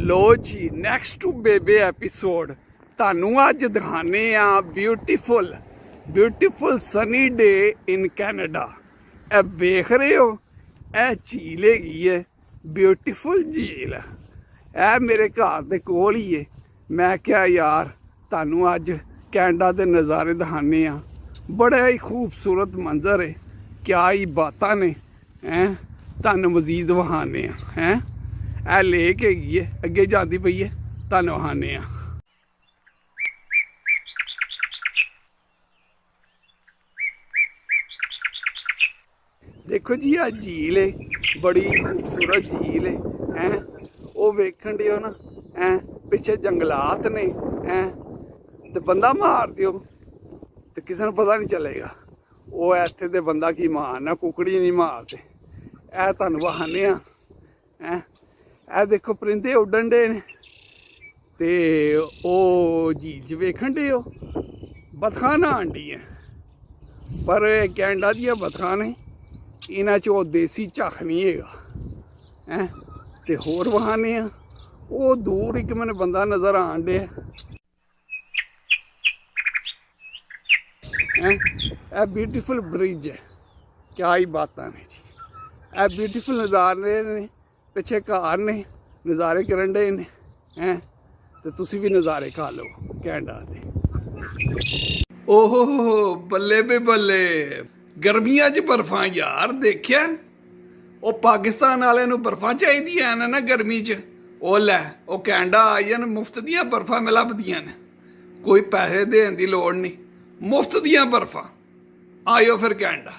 ਲੋ ਜੀ next to ਬੇਬੇ episode ਤੁਹਾਨੂੰ ਅੱਜ ਦਿਖਾਣੇ ਆ beautiful Sunny day in Canada. ਇਹ ਵੇਖ ਰਹੇ ਹੋ, ਇਹ ਝੀਲ ਹੈਗੀ ਹੈ, ਬਿਊਟੀਫੁਲ ਝੀਲ। ਇਹ ਮੇਰੇ ਘਰ ਦੇ ਕੋਲ ਹੀ ਹੈ। ਮੈਂ ਕਿਹਾ ਯਾਰ ਤੁਹਾਨੂੰ ਅੱਜ ਕੈਨੇਡਾ ਦੇ ਨਜ਼ਾਰੇ ਦਿਖਾਣੇ ਆ। ਬੜਾ ਹੀ ਖੂਬਸੂਰਤ ਮੰਜ਼ਰ ਹੈ, ਕਿਆ ਹੀ ਬਾਤਾਂ ਨੇ। ਤੁਹਾਨੂੰ ਮਜ਼ੀਦ ਵਿਖਾਣੇ ਆ। ਇਹ ਲੇਕ ਹੈਗੀ ਹੈ, ਅੱਗੇ ਜਾਂਦੀ ਪਈ ਹੈ, ਤੁਹਾਨੂੰ ਵਿਖਾਣੇ ਆ। ਦੇਖੋ ਜੀ ਆ ਝੀਲ ਹੈ, ਬੜੀ ਖੂਬਸੂਰਤ ਝੀਲ ਹੈ। ਉਹ ਵੇਖਣ ਦਿਓ ਨਾ, ਪਿੱਛੇ ਜੰਗਲਾਤ ਨੇ। ਤੇ ਬੰਦਾ ਮਾਰ ਦਿਓ ਤੇ ਕਿਸੇ ਨੂੰ ਪਤਾ ਨਹੀਂ ਚੱਲੇਗਾ। ਉਹ ਇੱਥੇ ਦੇ ਬੰਦਾ ਕੀ ਮਾਰਨਾ, ਕੁਕੜੀ ਨਹੀਂ ਮਾਰਦੇ। ਇਹ ਤੁਹਾਨੂੰ ਵਿਖਾਣੇ ਆ। ਇਹ ਦੇਖੋ ਪਰਿੰਦੇ ਉੱਡਣ ਡੇ ਨੇ ਤੇ ਉਹ ਝੀਲ 'ਚ ਵੇਖਣ ਡੇ ਹੋ ਬਤਖਾਂ ਨਹਾਉਣ ਡੀਆਂ। ਪਰ ਕੈਨੇਡਾ ਦੀਆਂ ਬਤਖਾਂ ਨੇ, ਇਹਨਾਂ 'ਚ ਉਹ ਦੇਸੀ ਝੱਖ ਨਹੀਂ ਹੈਗਾ। ਤੇ ਹੋਰ ਵਿਖਾਣੇ ਆ। ਉਹ ਦੂਰ ਇੱਕ ਮੈਨੂੰ ਬੰਦਾ ਨਜ਼ਰ ਆਉਣ ਡਿਆ। ਇਹ ਬਿਊਟੀਫੁਲ ਬ੍ਰਿਜ ਹੈ, ਕਿਆ ਹੀ ਬਾਤਾਂ ਨੇ ਜੀ। ਇਹ ਬਿਊਟੀਫੁਲ ਨਜ਼ਾਰੇ ਨੇ, ਪਿੱਛੇ ਘਰ ਨੇ, ਨਜ਼ਾਰੇ ਕਰਨ ਡੇ ਨੇ। ਤੇ ਤੁਸੀਂ ਵੀ ਨਜ਼ਾਰੇ ਖਾ ਲਓ ਕੈਨੇਡਾ ਦੇ। ਓਹੋ ਬੱਲੇ ਬੇ ਬੱਲੇ, ਗਰਮੀਆਂ 'ਚ ਬਰਫਾਂ ਯਾਰ। ਦੇਖਿਆ ਉਹ ਪਾਕਿਸਤਾਨ ਵਾਲਿਆਂ ਨੂੰ ਬਰਫਾਂ ਚਾਹੀਦੀਆਂ ਨੇ ਨਾ ਗਰਮੀ 'ਚ। ਉਹ ਲੈ, ਉਹ ਕੈਨੇਡਾ ਆ ਜਾਣ, ਮੁਫਤ ਦੀਆਂ ਬਰਫਾਂ ਲੱਭਦੀਆਂ ਨੇ, ਕੋਈ ਪੈਸੇ ਦੇਣ ਦੀ ਲੋੜ ਨਹੀਂ, ਮੁਫਤ ਦੀਆਂ ਬਰਫਾਂ। ਆਇਓ ਫਿਰ ਕੈਨੇਡਾ।